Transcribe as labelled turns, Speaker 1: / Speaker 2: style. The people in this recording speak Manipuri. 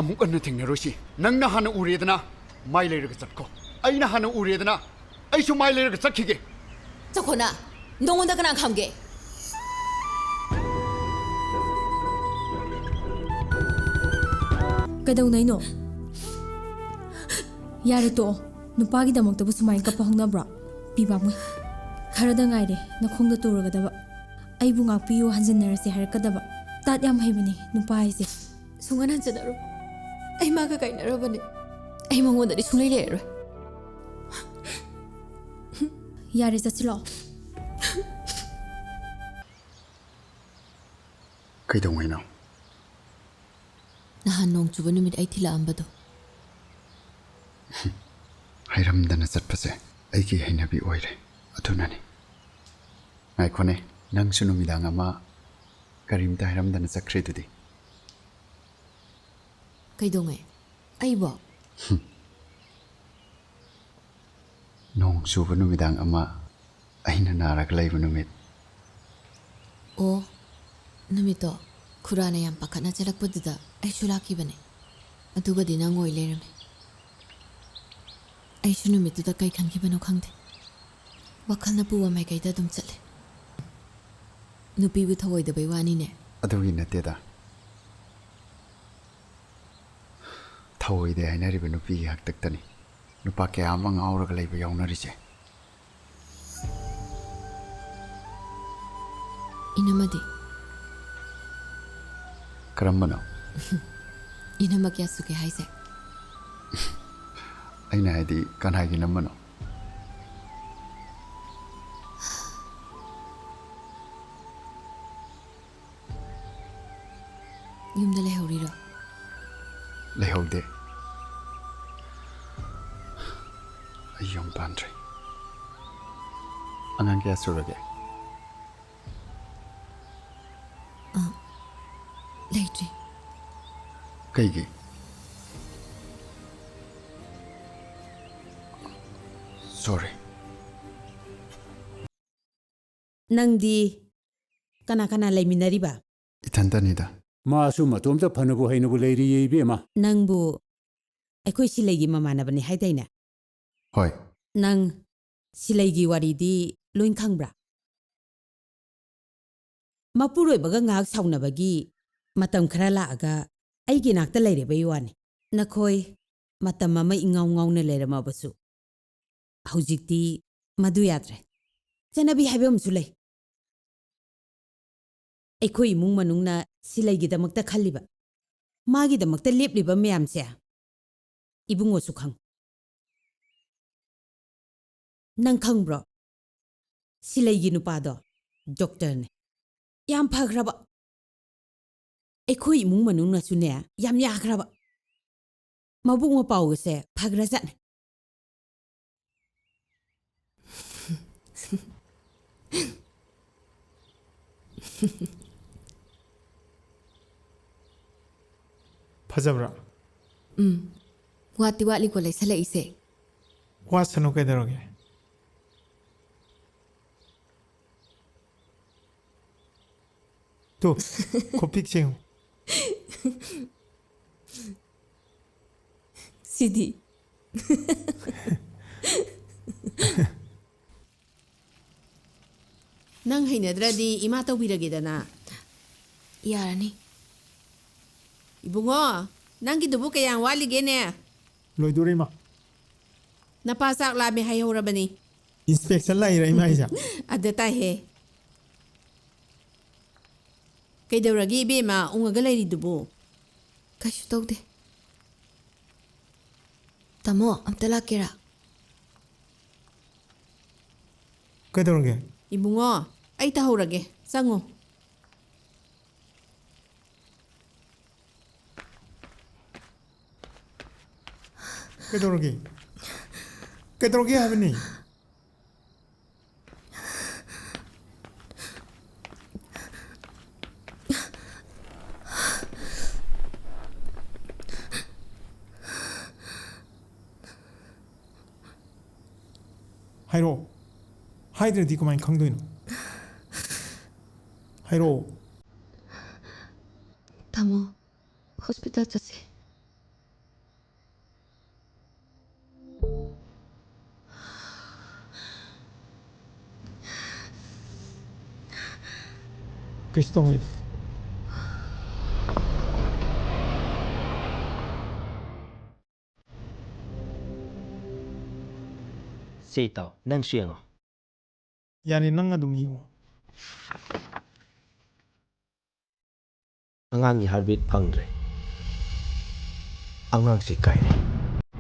Speaker 1: amuk anna thengnarosi nangna hana uredana mai leiraga chatko aina hana uredana aisu mai leiraga chakhige
Speaker 2: chakhona nongonda kana khamge
Speaker 3: ꯀꯩꯗꯧꯅꯩꯅꯣ ꯌꯥꯔꯦ ꯇꯣꯛꯑꯣ ꯅꯨꯄꯥꯒꯤꯗꯃꯛꯇꯕꯨ ꯁꯨꯃꯥꯏꯅ ꯀꯞꯄ ꯍꯧꯅꯕ꯭ꯔꯣ ꯄꯤꯕꯥꯃꯣꯏ ꯈꯔꯗ ꯉꯥꯏꯔꯦ ꯅꯈꯣꯡꯗ ꯇꯨꯔꯒꯗꯕ ꯑꯩꯕꯨ ꯉꯥꯛꯄꯤꯌꯨ ꯍꯟꯖꯤꯟꯅꯔꯁꯦ ꯍꯥꯏꯔꯛꯀꯗꯕ ꯇꯥꯠ ꯌꯥꯝ ꯍꯩꯕꯅꯤ ꯅꯨꯄꯥ ꯍꯥꯏꯁꯦ
Speaker 2: ꯁꯨꯡꯍꯟ ꯍꯟꯖꯤꯟꯅꯔꯣ ꯑꯩ ꯃꯥꯒ ꯀꯥꯏꯅꯔꯕꯅꯦ ꯑꯩ ꯃꯉꯣꯟꯗꯗꯤ ꯁꯨꯡꯂꯩ ꯂꯩꯔꯔꯣꯏ
Speaker 3: ꯌꯥꯔꯦ ꯆꯠꯁꯤꯜꯂꯛꯑꯣ
Speaker 1: ꯀꯩꯗꯧꯉꯩꯅꯣ
Speaker 2: ꯅꯍꯥꯟ ꯅꯣꯡ ꯆꯨꯕ ꯅꯨꯃꯤꯠ ꯑꯩ ꯊꯤꯜꯂꯛꯑꯝꯕꯗꯣ
Speaker 1: ꯍꯩꯔꯝꯗꯅ ꯆꯠꯄꯁꯦ ꯑꯩꯒꯤ ꯍꯩꯅꯕꯤ ꯑꯣꯏꯔꯦ ꯑꯗꯨꯅꯅꯤ ꯉꯥꯏꯈꯣꯅꯦ ꯅꯪꯁꯨ ꯅꯨꯃꯤꯗꯥꯡ ꯑꯃ ꯀꯔꯤꯝꯇ ꯍꯩꯔꯝꯗꯅ ꯆꯠꯈ꯭ꯔꯤꯗꯨꯗꯤ
Speaker 2: ꯀꯩꯗꯧꯉꯩ ꯑꯩꯕꯣ
Speaker 1: ꯅꯣꯡ ꯆꯨꯕ ꯅꯨꯃꯤꯗꯥꯡ ꯑꯃ ꯑꯩꯅ ꯅꯥꯔꯒ ꯂꯩꯕ ꯅꯨꯃꯤꯠ
Speaker 2: ꯑꯣ ꯅꯨꯃꯤꯠꯇꯣ ꯈꯨꯔꯥꯅ ꯌꯥꯝ ꯄꯥꯈꯠꯅ ꯆꯠꯂꯛꯄꯗꯨꯗ ꯑꯩꯁꯨ ꯂꯥꯛꯈꯤꯕꯅꯦ ꯑꯗꯨꯒꯗꯤ ꯅꯪ ꯑꯣꯏ ꯂꯩꯔꯝꯃꯦ ꯑꯩꯁꯨ ꯅꯨꯃꯤꯠꯇꯨꯗ ꯀꯩ ꯈꯟꯈꯤꯕꯅꯣ ꯈꯪꯗꯦ ꯋꯥꯈꯜꯅ ꯄꯨꯕ ꯃꯥꯏꯀꯩꯗ ꯑꯗꯨꯝ ꯆꯠꯂꯦ ꯅꯨꯄꯤꯕꯨ ꯊꯑꯣꯏꯗꯕꯩ ꯋꯥꯅꯤꯅꯦ
Speaker 1: ꯑꯗꯨꯒꯤ ꯅꯠꯇꯦꯗ ꯊꯑꯣꯏꯗꯦ ꯍꯥꯏꯅꯔꯤꯕ ꯅꯨꯄꯤꯒꯤ ꯍꯥꯛꯇꯛꯇꯅꯤ ꯅꯨꯄꯥ ꯀꯌꯥ ꯑꯃ ꯉꯥꯎꯔꯒ ꯂꯩꯕ ꯌꯥꯎꯅꯔꯤꯁꯦ
Speaker 2: ꯏꯅꯝꯃꯗꯤ
Speaker 1: ꯀꯔꯝꯕꯅꯣ
Speaker 2: 이놈아 그야 수게 하이세
Speaker 1: ꯑꯩꯅ ꯍꯥꯏꯗꯤ ꯀꯅꯥꯒꯤ ꯅꯝꯕꯅꯣ
Speaker 2: ꯌꯨꯝꯗ ꯂꯩꯍꯧꯔꯤꯔꯣ
Speaker 1: ꯂꯩꯍꯧꯗꯦ ꯑꯩ ꯌꯨꯝ ꯄꯥꯟꯗ꯭ꯔꯤ ꯑꯉꯥꯡ ꯀꯌꯥ ꯁꯨꯔꯒꯦ
Speaker 2: ꯂꯩꯇ꯭ꯔꯤ
Speaker 1: ꯀꯩꯒꯤ ꯁꯣꯔꯤ
Speaker 4: ꯅꯪꯗꯤ ꯀꯅꯥ ꯀꯅꯥ ꯂꯩꯃꯤꯟꯅꯔꯤꯕ
Speaker 1: ꯏꯊꯟꯇꯅꯤꯗ
Speaker 5: ꯃꯥꯁꯨ ꯃꯇꯣꯝꯇ ꯐꯅꯕꯨ ꯍꯩꯅꯕꯨ ꯂꯩꯔꯤꯌꯦ ꯏꯕꯦꯝꯃ
Speaker 4: ꯅꯪꯕꯨ ꯑꯩꯈꯣꯏ ꯁꯤꯂꯩꯒꯤ ꯃꯃꯥꯟꯅꯕꯅꯤ ꯍꯥꯏꯗꯥꯏꯅꯦ
Speaker 1: ꯍꯣꯏ
Speaker 4: ꯅꯪ ꯁꯤꯂꯩꯒꯤ ꯋꯥꯔꯤꯗꯤ ꯂꯣꯏ ꯈꯪꯕ꯭ꯔꯥ ꯃꯄꯨꯔꯣꯏꯕꯒ ꯉꯥꯏꯍꯥꯛ ꯁꯥꯎꯅꯕꯒꯤ ꯃꯇꯝ ꯈꯔ ꯂꯥꯛꯑꯒ ꯑꯩꯒꯤ ꯅꯥꯛꯇ ꯂꯩꯔꯕꯩ ꯋꯥꯅꯤ ꯅꯈꯣꯏ ꯃꯇꯝ ꯑꯃ ꯏꯉꯥꯎ ꯉꯥꯎꯅ ꯂꯩꯔꯝꯃꯕꯁꯨ ꯍꯧꯖꯤꯛꯇꯤ ꯃꯗꯨ ꯌꯥꯗ꯭ꯔꯦ ꯆꯠꯅꯕꯤ ꯍꯥꯏꯕ ꯑꯃꯁꯨ ꯂꯩ ꯑꯩꯈꯣꯏ ꯏꯃꯨꯡ ꯃꯅꯨꯡꯅ ꯁꯤꯂꯩꯒꯤꯗꯃꯛꯇ ꯈꯜꯂꯤꯕ ꯃꯥꯒꯤꯗꯃꯛꯇ ꯂꯦꯞꯂꯤꯕ ꯃꯌꯥꯝꯁꯦ ꯏꯕꯨꯡꯉꯣꯁꯨ ꯈꯪ ꯅꯪ ꯈꯪꯕ꯭ꯔꯣ ꯁꯤꯂꯩꯒꯤ ꯅꯨꯄꯥꯗꯣ ꯗꯣꯛꯇꯔꯅꯦ ꯌꯥꯝ ꯐꯈ꯭ꯔꯕ ꯑꯩꯈꯣꯏ ꯏꯃꯨꯡ ꯃꯅꯨꯡꯅꯁꯨꯅꯦ ꯌꯥꯝ ꯌꯥꯈ꯭ꯔꯕ ꯃꯕꯨꯛ ꯃꯄꯥꯎꯒꯁꯦ ꯐꯈ꯭ꯔꯖꯥꯠꯅꯦ
Speaker 6: ꯐꯖꯕ꯭ꯔꯥ
Speaker 2: ꯋꯥꯠꯇꯤ ꯋꯥꯠꯂꯤꯀꯣ ꯂꯩꯁꯜꯂꯛꯏꯁꯦ
Speaker 6: ꯋꯥꯠꯁꯅꯨ ꯀꯩꯗꯧꯔꯒꯦ ꯇꯨ ꯈꯨꯄꯤꯛ ꯌꯦꯡꯉꯨ
Speaker 2: 시디
Speaker 4: ꯅꯪ ꯍꯩꯅꯗ꯭ꯔꯗꯤ ꯏꯃꯥ ꯇꯧꯕꯤꯔꯒꯦꯗꯅ
Speaker 2: 야라니
Speaker 4: 이봉어 ꯅꯪꯒꯤꯗꯨꯕꯨ ꯀꯌꯥꯝ ꯋꯥꯠꯂꯤꯒꯦꯅꯦ
Speaker 6: ꯂꯣꯏꯗꯣꯔꯦ ꯏꯃꯥ
Speaker 4: ꯅꯄꯥ ꯆꯥꯛ ꯂꯥꯝꯃꯦ ꯍꯥꯏꯍꯧꯔꯕꯅꯤ
Speaker 6: ꯏꯟꯁꯄꯦꯛꯁꯟ ꯂꯥꯛꯏꯔꯥ ꯏꯃꯥ ꯑꯩꯁꯦ
Speaker 4: ꯑꯗ ꯇꯥꯏꯍꯦ ꯀꯩꯗꯧꯔꯒꯦ ꯏꯕꯦꯝꯃ ꯎꯪꯉꯒ ꯂꯩꯔꯤꯗꯨꯕꯨ
Speaker 2: ꯀꯩꯁꯨ ꯇꯧꯗꯦ ꯇꯥꯃꯣ ꯑꯝꯇ ꯂꯥꯛꯀꯦꯔꯥ
Speaker 6: ꯀꯩꯗꯧꯔꯒꯦ
Speaker 4: 이봉어 ꯑꯩ ꯇꯧꯍꯧꯔꯒꯦ ꯆꯪꯉꯣ
Speaker 6: ꯀꯩꯗꯧꯔꯒꯦ ꯀꯩꯗꯧꯔꯒꯦ ꯍꯥꯏꯕꯅꯤ 하이로 하이드레디 그만 강도이노 하이로
Speaker 2: 타모 호스피탈 자세
Speaker 6: Kaisu tawai.
Speaker 7: Sei tau, nang suyengo.
Speaker 6: Yani nang adum hiyo.
Speaker 7: Angangi heartbeat phangdre. Angang si kai.